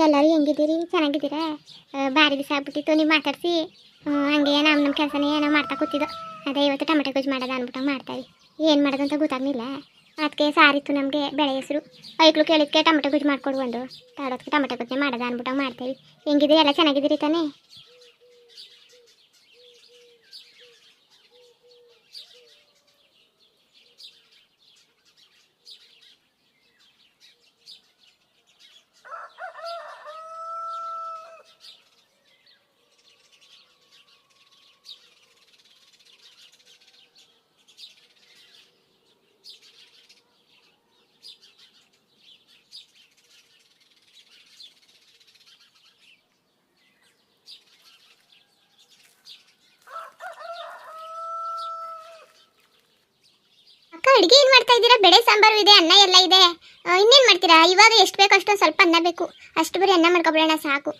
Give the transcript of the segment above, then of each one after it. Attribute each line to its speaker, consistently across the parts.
Speaker 1: ಎಲ್ಲರೂ ಹೆಂಗಿದ್ದೀರಿ? ಚೆನ್ನಾಗಿದ್ದೀರಾ? ಭಾರಿ ದಿವಸ ಆಗ್ಬಿಟ್ಟಿತ್ತು ನೀವು ಮಾತಾಡಿಸಿ. ಹಂಗೆ ನಮ್ಮ ಕೆಲಸನೇ ಏನೋ ಮಾಡ್ತಾ ಕೂತಿದ್ದೋ. ಅದೇ ಇವತ್ತು ಟೊಮೆಟೊ ಗೊಜ್ಜು ಮಾಡೋದು ಅಂದ್ಬಿಟ್ಟು ಮಾಡ್ತಾಯಿವಿ. ಏನು ಮಾಡೋದು ಅಂತ ಗೊತ್ತಾಗಲಿಲ್ಲ. ಅದಕ್ಕೆ ಸಾರಿತ್ತು ನಮಗೆ ಬೆಳೆ ಹೆಸರು. ಐಕ್ಳು ಕೇಳಿದ್ಕೆ ಟೊಮೆಟೊ ಗೊಜ್ಜು ಮಾಡಿಕೊಡು ಒಂದು. ತಾಡೋದಕ್ಕೆ ಟೊಮೆಟೊ ಗೊಜ್ಜು ಮಾಡೋದು ಅಂದ್ಬಿಟ್ಟು ಮಾಡ್ತಾಯಿವಿ. ಹೆಂಗಿದೆ? ಎಲ್ಲ ಚೆನ್ನಾಗಿದ್ದೀರಿ ತಾನೇ? ಅಕ್ಕ, ಅಡುಗೆ ಏನು ಮಾಡ್ತಾ ಇದ್ದೀರಾ? ಬೇಳೆ ಸಾಂಬಾರು ಇದೆ, ಅನ್ನ ಎಲ್ಲ ಇದೆ. ಇನ್ನೇನು ಮಾಡ್ತೀರಾ? ಇವಾಗ ಎಷ್ಟು ಬೇಕು ಅಷ್ಟೊಂದು ಸ್ವಲ್ಪ ಅನ್ನ ಬೇಕು. ಅಷ್ಟು ಬರೀ ಅನ್ನ ಮಾಡ್ಕೊಬಿಡೋಣ ಸಾಕು.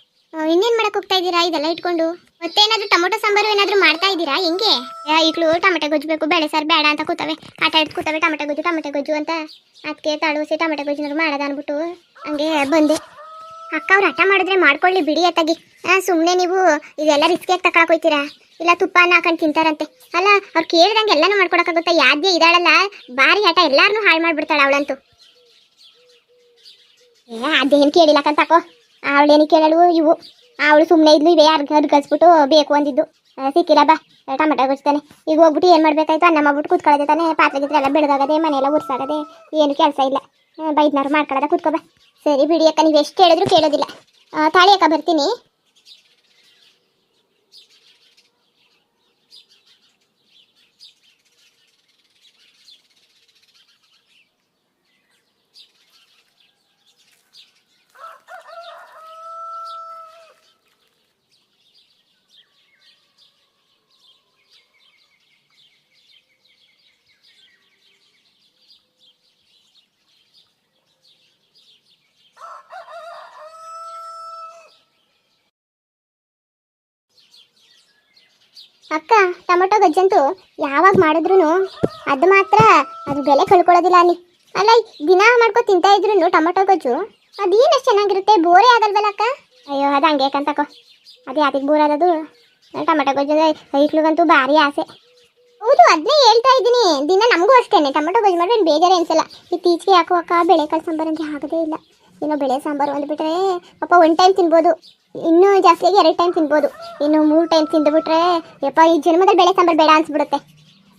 Speaker 1: ಇನ್ನೇನು ಮಾಡಕ್ಕೆ ಹೋಗ್ತಾ ಇದ್ದೀರಾ ಇದೆಲ್ಲ ಇಟ್ಕೊಂಡು? ಮತ್ತೇನಾದರೂ ಟೊಮೊಟೊ ಸಾಂಬಾರು ಏನಾದರೂ ಮಾಡ್ತಾ ಇದ್ದೀರಾ? ಹೆಂಗೆ? ಈಗಲೂ ಟೊಮೆಟೊ ಗೊಜ್ಜು ಬೇಕು, ಬೇಳೆ ಸಾರು ಬೇಡ ಅಂತ ಕೂತವೆ. ಆಟ ಹಿಡ್ದು ಕೂತವೆ ಟೊಮೆಟೊ ಗೊಜ್ಜು ಅಂತ. ಅದಕ್ಕೆ ತಳುಸಿ ಟೊಮೆಟೊ ಗೊಜ್ಜು ಮಾಡೋದು ಅಂದ್ಬಿಟ್ಟು ಹಂಗೆ ಬಂದೆ. ಅಕ್ಕ ಅವ್ರು ಹಠ ಮಾಡಿದ್ರೆ ಮಾಡ್ಕೊಳ್ಳಿ ಬಿಡಿ ಅತ್ತಾಗಿ. ಸುಮ್ಮನೆ ನೀವು ಇದೆಲ್ಲ ರಿಸ್ಕಿಯಾಗಿ ತಗೊಳಕ್ ಹೋಗ್ತೀರಾ? ಇಲ್ಲ ತುಪ್ಪನ ಹಾಕೊಂಡು ತಿಂತಾರಂತೆ. ಅಲ್ಲ, ಅವ್ರು ಕೇಳ್ದಂಗೆ ಎಲ್ಲನೂ ಮಾಡ್ಕೊಡಕ್ಕಾಗುತ್ತಾ? ಯಾದ್ಯ ಇದ್ದಾಳಲ್ಲ, ಭಾರಿ ಹಠ, ಎಲ್ಲಾರನ್ನೂ ಹಾಳು ಮಾಡ್ಬಿಡ್ತಾಳೆ ಅವಳಂತೂ. ಅದೇನು ಕೇಳಿಲ್ಲಕ್ಕಂತ ತಕೋ. ಅವಳೇನು ಕೇಳಲು ಇವು. ಅವಳು ಸುಮ್ಮನೆ ಇದ್ಲು, ಇವೇ ಅರ್ಗಸ್ಬಿಟ್ಟು ಬೇಕು ಅಂದಿದ್ದು. ಸಿಕ್ಕಿಲ್ಲ ಬಾ ಟೊಮೆಟೊ ಗೊಜ್ತಾನೆ. ಈಗ ಹೋಗ್ಬಿಟ್ಟು ಏನು ಮಾಡ್ಬೇಕಾಯ್ತು? ಅನ್ನ ಮಾಡ್ಬಿಟ್ಟು ಕೂತ್ಕೊಳ್ಳೋದೆ ತಾನೆ. ಪಾತ್ರೆ ಗಿತ್ರೆ ಎಲ್ಲ ಬೆಳಗಾಗದೆ, ಮನೆಯೆಲ್ಲ ಉರ್ಸಾಗದೆ, ಏನು ಕೆಲಸ ಇಲ್ಲ. ಬೈದ್ನಾರು ಮಾಡ್ಕೊಳ್ಳೋದ ಕೂತ್ಕೋ ಬಾ. ಸರಿ ಬಿಡಿ ಅಕ್ಕ, ನೀವು ಎಷ್ಟು ಹೇಳಿದ್ರು ಕೇಳೋದಿಲ್ಲ. ತಾಳಿ ಅಕ್ಕ, ಬರ್ತೀನಿ. ಅಕ್ಕ, ಟೊಮೊಟೊ ಗೊಜ್ಜಂತೂ ಯಾವಾಗ ಮಾಡಿದ್ರು ಅದು ಮಾತ್ರ ಅದು ಬೆಲೆ ಕಳ್ಕೊಳ್ಳೋದಿಲ್ಲ ಅಲ್ಲಿ. ಅಲ್ಲ, ದಿನ ಮಾಡ್ಕೊ ತಿಂತಾ ಇದ್ರು ಟೊಮೊಟೊ ಗೊಜ್ಜು ಅದೇನಷ್ಟು ಚೆನ್ನಾಗಿರುತ್ತೆ, ಬೋರೇ ಆಗಲ್ವಲ್ಲ ಅಕ್ಕ? ಅಯ್ಯೋ, ಅದು ಹಂಗೆ ಕಂತಕೋ. ಅದು ಯಾತಿಗೆ ಬೋರ್ ಆಗೋದು? ಟೊಮೊಟೊ ಗೊಜ್ಜು ಐಕ್ಳಿಗಂತೂ ಭಾರಿ ಆಸೆ. ಹೌದು, ಅದನ್ನೇ ಹೇಳ್ತಾ ಇದ್ದೀನಿ. ದಿನ ನಮಗೂ ಅಷ್ಟೇನೆ ಟೊಮೊಟೊ ಗೊಜ್ಜು ಮಾಡಿದ್ರೆ ಬೇಜಾರೇ ಅನ್ಸಲ್ಲ. ಇತ್ತೀಚೆಗೆ ಯಾಕೋ ಅಕ್ಕ ಬೆಳೆಕಾಳು ಸಾಂಬಾರು ಅಂದರೆ ಆಗೋದೇ ಇಲ್ಲ. ಇನ್ನು ಬೆಳೆ ಸಾಂಬಾರು ಅಂದ್ಬಿಟ್ರೆ ಪಾಪ 1 ಟೈಮ್ ತಿನ್ಬೋದು, ಇನ್ನೂ ಜಾಸ್ತಿಯಾಗಿ 2 ಟೈಮ್ ತಿನ್ಬೋದು. ಇನ್ನು 3 ಟೈಮ್ ತಿಂದುಬಿಟ್ರೆ ಯಪ್ಪ ಈ ಜನ್ಮದಲ್ಲಿ ಬೆಳೆ ಸಾಂಬಾರು ಬೇಡ ಅನ್ಸ್ಬಿಡುತ್ತೆ.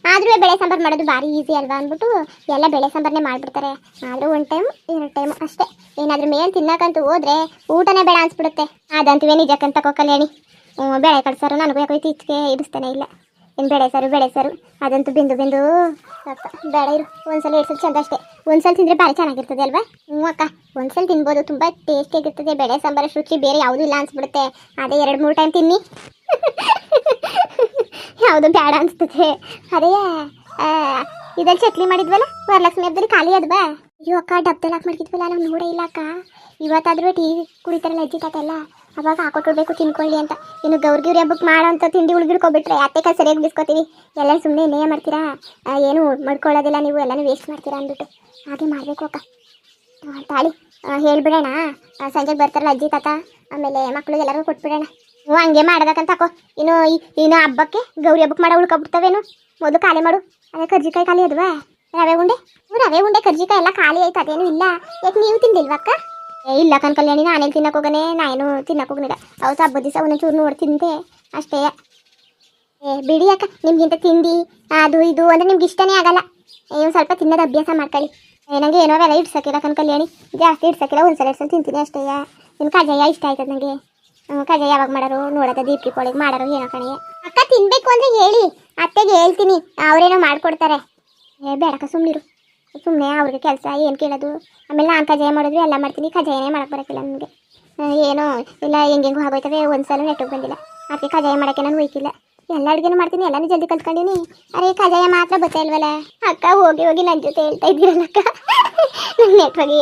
Speaker 1: ಆದರೂ ಬೆಳೆ ಸಾಂಬಾರು ಮಾಡೋದು ಭಾರಿ ಈಸಿ ಅಲ್ವಾ ಅಂದ್ಬಿಟ್ಟು ಎಲ್ಲ ಬೆಳೆ ಸಾಂಬಾರನ್ನೇ ಮಾಡಿಬಿಡ್ತಾರೆ. ಆದರೂ 1 ಟೈಮ್ 2 ಟೈಮ್ ಅಷ್ಟೇ. ಏನಾದರೂ ಮೇಲೆ ತಿನ್ನಕ್ಕಂತೂ ಹೋದ್ರೆ ಊಟನೇ ಬೇಡ ಅನ್ಸ್ಬಿಡುತ್ತೆ. ಅದಂತೂ ನಿಜಕ್ಕಂತ ತಕೋ ಕಲ್ಯಾಣಿ. ಬೆಳೆ ಕಳ್ಸಾರು ನನಗೂ ಯಾಕೋ ಇತ್ತೀಚೆಗೆ ಇಡಿಸ್ತಾನೆ ಇಲ್ಲ. ಇನ್ನು ಬೆಳೆ ಸಾರು ಅದಂತೂ ಬಿಂದು ಬೇಡ ಇರು. ಒಂದ್ಸಲ 2 ಸಲ ಚಂದ ಅಷ್ಟೇ. ಒಂದ್ಸಲ ತಿಂದರೆ ಭಾರಿ ಚೆನ್ನಾಗಿರ್ತದೆ ಅಲ್ವಾ? ಅಕ್ಕ, ಒಂದ್ಸಲ ತಿನ್ಬೋದು, ತುಂಬ ಟೇಸ್ಟಿಯಾಗಿರ್ತದೆ. ಬೆಳೆ ಸಾಂಬಾರು ರುಚಿ ಬೇರೆ ಯಾವುದೂ ಇಲ್ಲ ಅನ್ಸ್ಬಿಡುತ್ತೆ. ಅದೇ 2-3 ಟೈಮ್ ತಿನ್ನಿ ಯಾವುದು ಬೇಡ ಅನಿಸ್ತದೆ. ಅದೇ ಇದಲ್ಲಿ ಚಟ್ಲಿ ಮಾಡಿದ್ವಲ್ಲ ವರಲಕ್ಷ್ಮಿ ಹಬ್ಬದಲ್ಲಿ, ಖಾಲಿ ಅದ್ವಾ? ಅಯ್ಯೋ ಅಕ್ಕ, ಡಬ್ದಲ್ಲಿ ಹಾಕಿ ಮಾಡಿದ್ವಲ್ಲ, ನಾವು ನೋಡೇ ಇಲ್ಲ ಅಕ್ಕ. ಇವತ್ತಾದರೂ ಟೀ ಕುಡಿತಾರಲ್ಲ ಅಜ್ಜಿ ತಾತೆಲ್ಲ, ಅವಾಗ ಹಾಕೊಟ್ಬಿಡ್ಬೇಕು ತಿನ್ಕೊಳ್ಳಿ ಅಂತ. ಇನ್ನು ಗೌರಿ ಹಬ್ಬಕ್ಕೆ ಮಾಡೋ ಅಂತ ತಿಂಡಿ ಉಳ್ಗಿಡ್ಕೊಬಿಟ್ರೆ ಅತ್ತೆ ಕಾಲು ಸರಿಯಾಗಿ ಬಿಸ್ಕೊತೀವಿ. ಎಲ್ಲ ಸುಮ್ಮನೆ ಇನ್ನೇ ಮಾಡ್ತೀರಾ? ಏನು ಮಾಡ್ಕೊಳ್ಳೋದಿಲ್ಲ ನೀವು, ಎಲ್ಲನೂ ವೇಸ್ಟ್ ಮಾಡ್ತೀರಾ ಅಂದ್ಬಿಟ್ಟು ಹಾಗೆ ಮಾಡಬೇಕು ಅಕ್ಕ. ತಾಳಿ ಹೇಳ್ಬಿಡೋಣ, ಸಂಜೆಗೆ ಬರ್ತಾರಲ್ಲ ಅಜ್ಜಿ ತಾತ, ಆಮೇಲೆ ಮಕ್ಕಳು ಎಲ್ಲರಿಗೂ ಕೊಟ್ಬಿಡೋಣ. ಹಂಗೆ ಮಾಡ್ಬೇಕಂತ ತಕೋ. ಇನ್ನು ಹಬ್ಬಕ್ಕೆ ಗೌರಿ ಹಬ್ಬಕ್ಕೆ ಮಾಡೋ ಉಳ್ಕೊಬಿಡ್ತಾವೇನು? ಮೊದಲು ಖಾಲಿ ಮಾಡು. ಅದೇ ಕರ್ಜಿಕಾಯಿ ಖಾಲಿ ಅದ್ವಾ? ರವೆ ಉಂಡೆ ಕರ್ಜಿಕಾಯಿ ಎಲ್ಲ ಖಾಲಿ ಆಯ್ತು, ಅದೇನು ಇಲ್ಲ. ಯಾಕೆ ನೀವು ತಿಂದಿಲ್ವಕ್ಕ? ಇಲ್ಲ ಕಲ್ಯಾಣಿ, ನಾನೇನು ತಿನ್ನಕ್ಕೆ ಹೋಗನೆ, ನಾನು ತಿನ್ನಕ್ಕೆ ಹೋಗನಿಲ್ಲ. ಅವತ್ತು ಹಬ್ಬದ ದಿವಸ ಒಂದೊಂಚೂರು ನೋಡಿ ತಿಂತೆ ಅಷ್ಟೇ. ಬಿಡಿ ಅಕ್ಕ, ನಿಮ್ಗಿಂತ ತಿಂಡಿ ಅದು ಇದು ಅಂದರೆ ನಿಮ್ಗೆ ಇಷ್ಟನೇ ಆಗಲ್ಲ. ಸ್ವಲ್ಪ ತಿನ್ನೋದು ಅಭ್ಯಾಸ ಮಾಡ್ಕೊಳ್ಳಿ. ನನಗೆ ಏನೋ ಅವೆಲ್ಲ ಇಡ್ಸಕ್ಕಿಲ್ಲ ಕಲ್ಯಾಣಿ, ಜಾಸ್ತಿ ಇಡ್ಸಕ್ಕಿಲ್ಲ. 1 ಸಲ 2 ಸಲ ತಿಂತೀನಿ ಅಷ್ಟೇ. ಇನ್ನು ಕಜಾಯ ಇಷ್ಟ ಆಯ್ತದ ನನಗೆ. ಕಜಾಯ ಯಾವಾಗ ಮಾಡೋರು ನೋಡೋದ? ದೀಪ್ತಿ ಕೋಳಿಗೆ ಮಾಡೋರು ಏನೋ ಕಣೆ. ಅಕ್ಕ, ತಿನ್ಬೇಕು ಅಂದರೆ ಹೇಳಿ, ಅತ್ತೆಗೆ ಹೇಳ್ತೀನಿ, ಅವರೇನೋ ಮಾಡ್ಕೊಡ್ತಾರೆ. ಬೇಡಕ್ಕ, ಸುಮ್ಮನೆ ಅವ್ರಿಗೆ ಕೆಲಸ ಏನು ಕೇಳೋದು? ಆಮೇಲೆ ನಾನು ಕಜಾಯ ಮಾಡಿದ್ರು ಎಲ್ಲ ಮಾಡ್ತೀನಿ, ಕಜಾಯನೇ ಮಾಡಕ್ಕೆ ಬರೋಕ್ಕಿಲ್ಲ ನನಗೆ. ಏನೋ ಇಲ್ಲ, ಹೆಂಗೆಂಗೂ ಆಗೋಯ್ತವೆ. ಒಂದ್ಸಲ ನೆಟ್ಟಗೆ ಬಂದಿಲ್ಲ, ಅದಕ್ಕೆ ಕಜಾಯ ಮಾಡೋಕ್ಕೆ ನಾನು ಹೋಯ್ತಿಲ್ಲ. ಎಲ್ಲ ಅಡುಗೆನೂ ಮಾಡ್ತೀನಿ, ಎಲ್ಲನೂ ಜಲ್ದಿ ಕಲ್ತ್ಕೊಂಡಿನಿ. ಅರೆ ಕಜಾಯ ಮಾತ್ರ ಗೊತ್ತಾ ಇಲ್ವಲ್ಲ ಅಕ್ಕ. ಹೋಗಿ ನನ್ನ ಜೊತೆ ಹೇಳ್ತಾ ಇದ್ದೀರಲ್ಲಕ್ಕ. ನೆಟ್ವಾಗಿ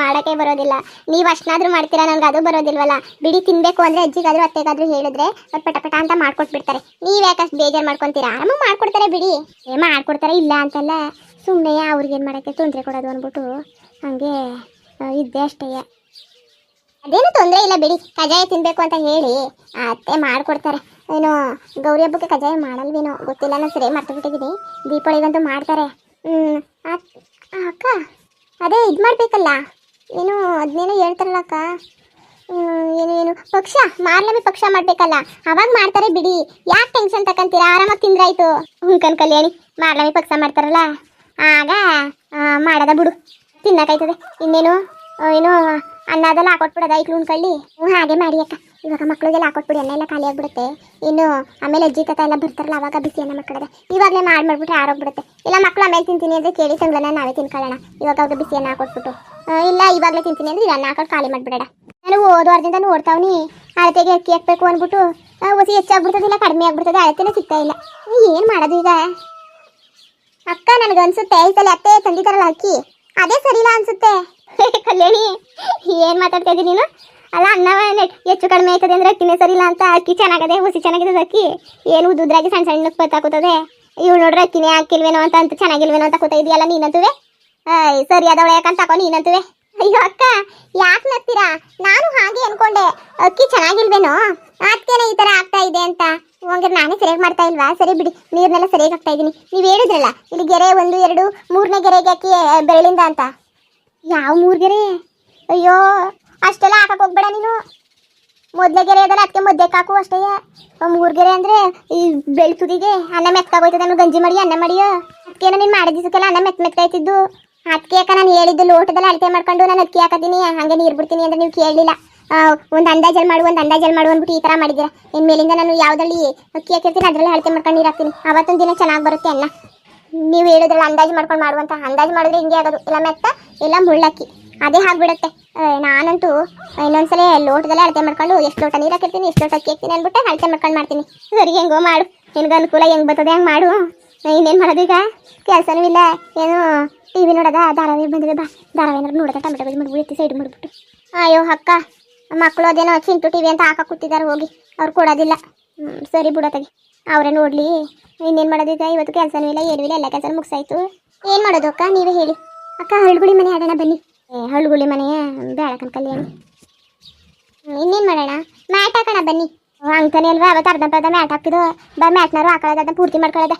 Speaker 1: ಮಾಡೋಕ್ಕೆ ಬರೋದಿಲ್ಲ. ನೀವು ಅಷ್ಟನಾದ್ರೂ ಮಾಡ್ತೀರಾ, ನನಗೆ ಅದು ಬರೋದಿಲ್ವಲ್ಲ. ಬಿಡಿ, ತಿನ್ನಬೇಕು ಅಂದರೆ ಅಜ್ಜಿಗಾದ್ರೂ ಅತ್ತೆಗಾದ್ರೂ ಹೇಳಿದ್ರೆ ಅವ್ರು ಪಟ ಅಂತ ಮಾಡ್ಕೊಟ್ಬಿಡ್ತಾರೆ. ನೀವು ಯಾಕಷ್ಟು ಬೇಜಾರು ಮಾಡ್ಕೊತೀರಾ? ಆರಾಮಾಗಿ ಮಾಡ್ಕೊಡ್ತಾರೆ ಬಿಡಿ. ಮಾಡ್ಕೊಡ್ತಾರೆ, ಇಲ್ಲ ಅಂತಲ್ಲ. ಸುಮ್ಮನೆ ಅವ್ರಿಗೇನು ಮಾಡೋಕ್ಕೆ ತೊಂದರೆ ಕೊಡೋದು ಅಂದ್ಬಿಟ್ಟು ಹಾಗೆ ಇದ್ದೆ ಅಷ್ಟೇ. ಅದೇನು ತೊಂದರೆ ಇಲ್ಲ ಬಿಡಿ, ಕಜಾಯ ತಿನ್ಬೇಕು ಅಂತ ಹೇಳಿ ಅತ್ತೆ ಮಾಡ್ಕೊಡ್ತಾರೆ. ಏನು ಗೌರಿ ಹಬ್ಬಕ್ಕೆ ಕಜಾಯ ಮಾಡಲ್ವೇನೋ ಗೊತ್ತಿಲ್ಲ, ನಾನು ಸರಿ ಮರ್ತು ಬಿಟ್ಟಿದ್ದೀನಿ. ದೀಪಾವಳಿಗಂತೂ ಮಾಡ್ತಾರೆ. ಅಕ್ಕ ಅದೇ ಇದು ಮಾಡಬೇಕಲ್ಲ, ಏನು ಅದನ್ನೇನೋ ಹೇಳ್ತಾರಲ್ಲ ಅಕ್ಕ, ಏನು ಪಕ್ಷ ಮಾರ್ನಮಿ ಪಕ್ಷ ಮಾಡಬೇಕಲ್ಲ, ಅವಾಗ ಮಾಡ್ತಾರೆ ಬಿಡಿ. ಯಾಕೆ ಟೆನ್ಷನ್ ತಗೊಂತೀರಾ, ಆರಾಮಾಗಿ ತಿಂದ್ರಾಯ್ತು. ಹುಂಕನ್ ಕಲ್ಯಾಣಿ ಮಾರ್ನಮಿ ಪಕ್ಷ ಮಾಡ್ತಾರಲ್ಲ ಆಗ ಮಾಡೋದ ಬಿಡು, ತಿನ್ನಕಾಯ್ತದೆ. ಇನ್ನೇನು ಏನು ಅನ್ನದೆಲ್ಲ ಹಾಕೊಟ್ಬಿಡೋದ ಐಕ್ಳು ಉಣ್ಕಳ್ಳಿ. ಹಾಗೆ ಮಾಡಿ ಅಕ್ಕ, ಇವಾಗ ಮಕ್ಳಿಗೆಲ್ಲ ಹಾಕೊಟ್ಬಿಡಿ, ಅನ್ನ ಎಲ್ಲ ಖಾಲಿ ಆಗ್ಬಿಡುತ್ತೆ. ಇನ್ನು ಆಮೇಲೆ ಅಜ್ಜಿ ತಾತ ಎಲ್ಲ ಬರ್ತಾರಲ್ಲ ಅವಾಗ ಬಿಸಿ ಅನ್ನ ಮಾಡ್ಕೊಳ್ಳೋದೆ. ಇವಾಗಲೇ ಮಾಡ್ಬಿಟ್ರೆ ಆರೋಗ್ಬಿಡುತ್ತೆ. ಇಲ್ಲ ಮಕ್ಳು ಆಮೇಲೆ ತಿಂತೀನಿ ಅಂದರೆ ಕೇಳಿ ತಂಗ್ಳನ್ನ ನಾವೇ ತಿನ್ಕೊಳ್ಳೋಣ. ಇವಾಗ ಅವ್ರಿಗೆ ಬಿಸಿ ಅನ್ನ ಹಾಕೊಟ್ಬಿಟ್ಟು, ಇಲ್ಲ ಇವಾಗಲೇ ತಿಂತೀನಿ ಅಂದರೆ ಇದು ಅನ್ನ ಹಾಕೊಂಡು ಖಾಲಿ ಮಾಡಿಬಿಡೋಣ. ನಾನು ಓದೋರ್ದಿಂದ ನೋಡ್ತಾವ್ನಿ, ಅಳತೆಗೆ ಅಕ್ಕಿ ಹಾಕ್ಬೇಕು ಅಂದ್ಬಿಟ್ಟು ಹೊಸಿ ಹೆಚ್ಚಾಗ್ಬಿಡ್ತದೆ, ಇಲ್ಲ ಕಡಿಮೆ ಆಗ್ಬಿಡ್ತದೆ, ಅಳತೆನೇ ಸಿಗ್ತಾ ಇಲ್ಲ. ಏನು ಮಾಡೋದು ಈಗ ಅಕ್ಕ? ನನಗನ್ಸುತ್ತೆ ಈ ಸಲ ಅತ್ತೆ ತಂದಿದ್ದಾರಲ್ಲ ಅಕ್ಕಿ ಅದೇ ಸರಿಯಿಲ್ಲ ಅನ್ಸುತ್ತೆ. ಕಲ್ಯಾಣಿ ಏನು ಮಾತಾಡ್ತಾ ಇದ್ದೀನಿ ನೀನು? ಅಲ್ಲ ಅನ್ನವ ಹೆಚ್ಚು ಕಡಿಮೆ ಆಯ್ತದೆ ಅಂದರೆ ಅಕ್ಕಿನೇ ಸರಿಯಿಲ್ಲ ಅಂತ. ಅಕ್ಕಿ ಚೆನ್ನಾಗದೆ, ಹುಸಿ ಚೆನ್ನಾಗಿದೆ ಅಕ್ಕಿ, ಏನು ಉದ್ರಾಗಿ ಸಣ್ಣ ಸಣ್ಣಕ್ಕೆ ಪತ್ತಾಕುತ್ತದೆ. ಇವ್ ನೋಡ್ರೆ ಅಕ್ಕಿನೇ ಹಾಕಿಲ್ವೇನೋ ಅಂತ ಚೆನ್ನಾಗಿಲ್ವೇನೋ ಅಂತ ಕೂತಾ ಇದೆಯಲ್ಲ ನೀನಂತುವೆ. ಸರಿ ಅದವಳೆ ಯಾಕಂತ ತಕೊ ನೀನಂತುವೆ. ಅಯ್ಯೋ ಅಕ್ಕ ಯಾಕೆ ನಗ್ತೀರಾ? ನಾನು ಹಾಗೆ ಅನ್ಕೊಂಡೆ, ಅಕ್ಕಿ ಚೆನ್ನಾಗಿಲ್ವೇನೋ ಅದಕ್ಕೇನೆ ಈ ಥರ ಆಗ್ತಾ ಇದೆ ಅಂತ. ಹಂಗಾರೆ ನಾನೇ ಸರಿಯಾಗಿ ಮಾಡ್ತಾ ಇಲ್ವಾ? ಸರಿ ಬಿಡಿ, ನೀರನ್ನೆಲ್ಲ ಸರಿಯಾಗಿ ಹಾಕ್ತಾ ಇದ್ದೀನಿ. ನೀವು ಹೇಳಿದ್ರಲ್ಲ ಇಲ್ಲಿ ಗೆರೆ 1, 2, 3ನೇ ಗೆರೆಗೆ ಅಕ್ಕಿ ಬೆರಳಿಂದ ಅಂತ. ಯಾವ 3 ಗೆರೆ? ಅಯ್ಯೋ ಅಷ್ಟೆಲ್ಲ ಹಾಕಕ್ಕೆ ಹೋಗ್ಬೇಡ ನೀನು. ಮೊದಲೇ ಗೆರೆ ಅದಲ್ಲ ಅದಕ್ಕೆ ಮಧ್ಯಕ್ಕೆ ಹಾಕು ಅಷ್ಟೇ. 3 ಗೆರೆ ಅಂದರೆ ಈ ಬೆಳ್ತುದಿಗೆ ಅನ್ನ ಮೆತ್ತಾಗೋಯ್ತದೆ. ನಾನು ಗಂಜಿ ಮಾಡಿ ಅನ್ನ ಮಾಡಿಯೋ ಅದಕ್ಕೇನೋ ನೀನು ಮಾಡಿದ ದಿವಸಕ್ಕೆಲ್ಲ ಅನ್ನ ಮೆತ್ತಾಯ್ತಿದ್ದು. ಅದಕ್ಕೆ ಯಾಕೆ ನಾನು ಹೇಳಿದ್ದು ಲೋಟದಲ್ಲಿ ಅಳತೆ ಮಾಡ್ಕೊಂಡು ನಾನು ಅಕ್ಕಿ ಹಾಕತೀನಿ ಹಾಗೆ ನೀರು ಬಿಡ್ತೀನಿ ಅಂದರೆ ನೀವು ಕೇಳಲಿಲ್ಲ. ಒಂದು ಅಂದಾಜಲ್ಲಿ ಮಾಡು ಅಂದ್ಬಿಟ್ಟು ಈ ಥರ ಮಾಡಿದ್ದೀರಾ. ಇನ್ಮೇಲಿಂದ ನಾನು ಯಾವುದ್ರಲ್ಲಿ ಅಕ್ಕಿ ಹಾಕಿರ್ತೀನಿ ಅದರಲ್ಲಿ ಅಳತೆ ಮಾಡ್ಕೊಂಡು ನೀರು ಹಾಕ್ತೀನಿ. ಅವತ್ತೊಂದು ದಿನ ಚೆನ್ನಾಗಿ ಬರುತ್ತೆ ಅನ್ನ. ನೀವು ಹೇಳಿದ್ರಲ್ಲ ಅಂದಾಜು ಮಾಡ್ಕೊಂಡು ಮಾಡುವಂತ, ಅಂದಾಜು ಮಾಡಿದ್ರೆ ಹಿಂಗೆ ಆಗೋದು, ಇಲ್ಲ ಮೆತ್ತ ಇಲ್ಲ ಮುಳ್ಳಕ್ಕಿ ಅದೇ ಆಗಿಬಿಡುತ್ತೆ. ನಾನಂತೂ ಇನ್ನೊಂದ್ಸಲ ಲೋಟದಲ್ಲೇ ಅಳತೆ ಮಾಡ್ಕೊಂಡು ಎಷ್ಟು ಲೋಟ ನೀರು ಹಾಕಿರ್ತೀನಿ, ಎಷ್ಟು ಲೋಟ ಅಕ್ಕಿ ಹಾಕ್ತೀನಿ ಅಂದ್ಬಿಟ್ಟು ಅಳತೆ ಮಾಡ್ಕೊಂಡು ಮಾಡ್ತೀನಿ. ಸರಿ ಹೆಂಗೋ ಮಾಡು, ನಿನ್ಗೆ ಅನುಕೂಲ ಹೆಂಗೆ ಬರ್ತದೆ ಹಂಗೆ ಮಾಡು. ಇನ್ನೇನು ಮಾಡೋದು ಈಗ? ಕೆಲಸನೂ ಇಲ್ಲ, ಏನು TV ನೋಡೋದ, ಧಾರಾವಾಹಿ ಬಂದಿದೆ ಬಾ ಧಾರಾವಾಹಿ ನೋಡೋದ, ಟೊಮೆಟೊ ಬಜ್ಜಿ ಮಾಡಿ ಎತ್ತಿ ಸೈಡ್ ಮಾಡಿಬಿಟ್ಟು. ಅಯ್ಯೋ ಅಕ್ಕ ಮಕ್ಕಳು ಅದೇನೋ ಚಿಂಟು TV ಅಂತ ಹಾಕಿ ಕೂತಿದ್ದಾರೆ, ಹೋಗಿ ಅವ್ರು ಕೊಡೋದಿಲ್ಲ. ಸರಿ ಬಿಡೋತ್ತಾಗಿ ಅವರೇ ನೋಡಲಿ. ಇನ್ನೇನು ಮಾಡೋದೀಗ? ಇವತ್ತು ಕೆಲಸನೂ ಇಲ್ಲ ಏನೂ ಇಲ್ಲ, ಎಲ್ಲ ಕೆಲಸ ಮುಗಿಸಾಯ್ತು. ಏನು ಮಾಡೋದು ಅಕ್ಕ ನೀವೇ ಹೇಳಿ. ಅಕ್ಕ ಹಳ್ಗುಳಿ ಮನೆ ಆಡೋಣ ಬನ್ನಿ. ಹಳ್ಗುಳಿ ಮನೆ ಬೇಡ ಕಲ್ಯಾಣಿ. ಇನ್ನೇನು ಮಾಡೋಣ? ಮ್ಯಾಟ್ ಹಾಕೋಣ ಬನ್ನಿ. ಅಂತಾನೆ ಅಲ್ವಾ ಅವತ್ತು ಅರ್ಧ ಮ್ಯಾಟ್ ಹಾಕಿದ್ದು. ಬಾ ಮ್ಯಾಟ್ನಾರು ಹಾಕೊಳ್ಳೋದ ಪೂರ್ತಿ ಮಾಡ್ಕೊಳ್ಳೋದ.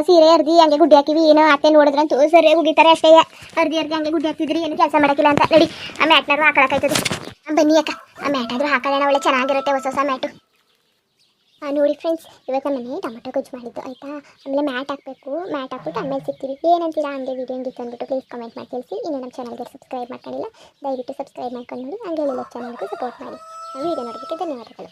Speaker 1: ಸೀರೆ ಅರ್ದಿ ಹಂಗೆ ಗುಡ್ಡೆ ಹಾಕಿವಿ, ಏನೋ ಅತ್ತೆ ನೋಡಿದ್ರಂತೂ ಸರಿಯಾಗಿ ಉಗಿತಾರೆ ಅಷ್ಟೇ. ಅರ್ದಿ ಹಂಗೆ ಗುಡ್ಡೆ ಹಾಕ್ತಿದ್ರಿ, ಏನು ಕೆಲಸ ಮಾಡೋಕ್ಕಿಲ್ಲ ಅಂತ ನಡಿ ಆ ಮ್ಯಾಟ್ನಾರು ಹಾಕೊಳಕಾಯ್ತದೆ. ಬನ್ನಿ ಅಕ್ಕ ಆ ಮ್ಯಾಟ್ ಆದರೂ ಹಾಕೋಣ, ಒಳ್ಳೆ ಚೆನ್ನಾಗಿರುತ್ತೆ ಹೊಸ ಮ್ಯಾಟು. ನೋಡಿ ಫ್ರೆಂಡ್ಸ್, ಇವತ್ತು ಮನೆ ಟೊಮೆಟೊ ಗೊಜ್ಜು ಮಾಡಿದ್ದು ಆಯಿತಾ. ಆಮೇಲೆ ಮ್ಯಾಟ್ ಹಾಕಬೇಕು, ಮ್ಯಾಟ್ ಹಾಕ್ಬಿಟ್ಟು ಆಮೇಲೆ ಸಿಗ್ತೀವಿ. ಏನಂತೀರಾ ಹಂಗೆ ವೀಡಿಯೋ ಹೆಂಗಿತ್ತು ಅಂದ್ಬಿಟ್ಟು ಪ್ಲೀಸ್ ಕಮೆಂಟ್ ಮಾಡಿ ತಿಳಿಸಿ. ಇನ್ನು ನಮ್ಮ ಚಾನಲ್ಗೆ ಸಬ್ಸ್ಕ್ರೈಬ್ ಮಾಡ್ಕೊಂಡಿಲ್ಲ, ದಯವಿಟ್ಟು ಸಬ್ಸ್ಕ್ರೈಬ್ ಮಾಡ್ಕೊಂಡು ನೋಡಿ. ಹಂಗೆ ಎಲ್ಲ ಚಾನಲ್ಗೂ ಸಪೋರ್ಟ್ ಮಾಡಿ. ವೀಡಿಯೋ ನೋಡೋದಕ್ಕೆ ಧನ್ಯವಾದಗಳು.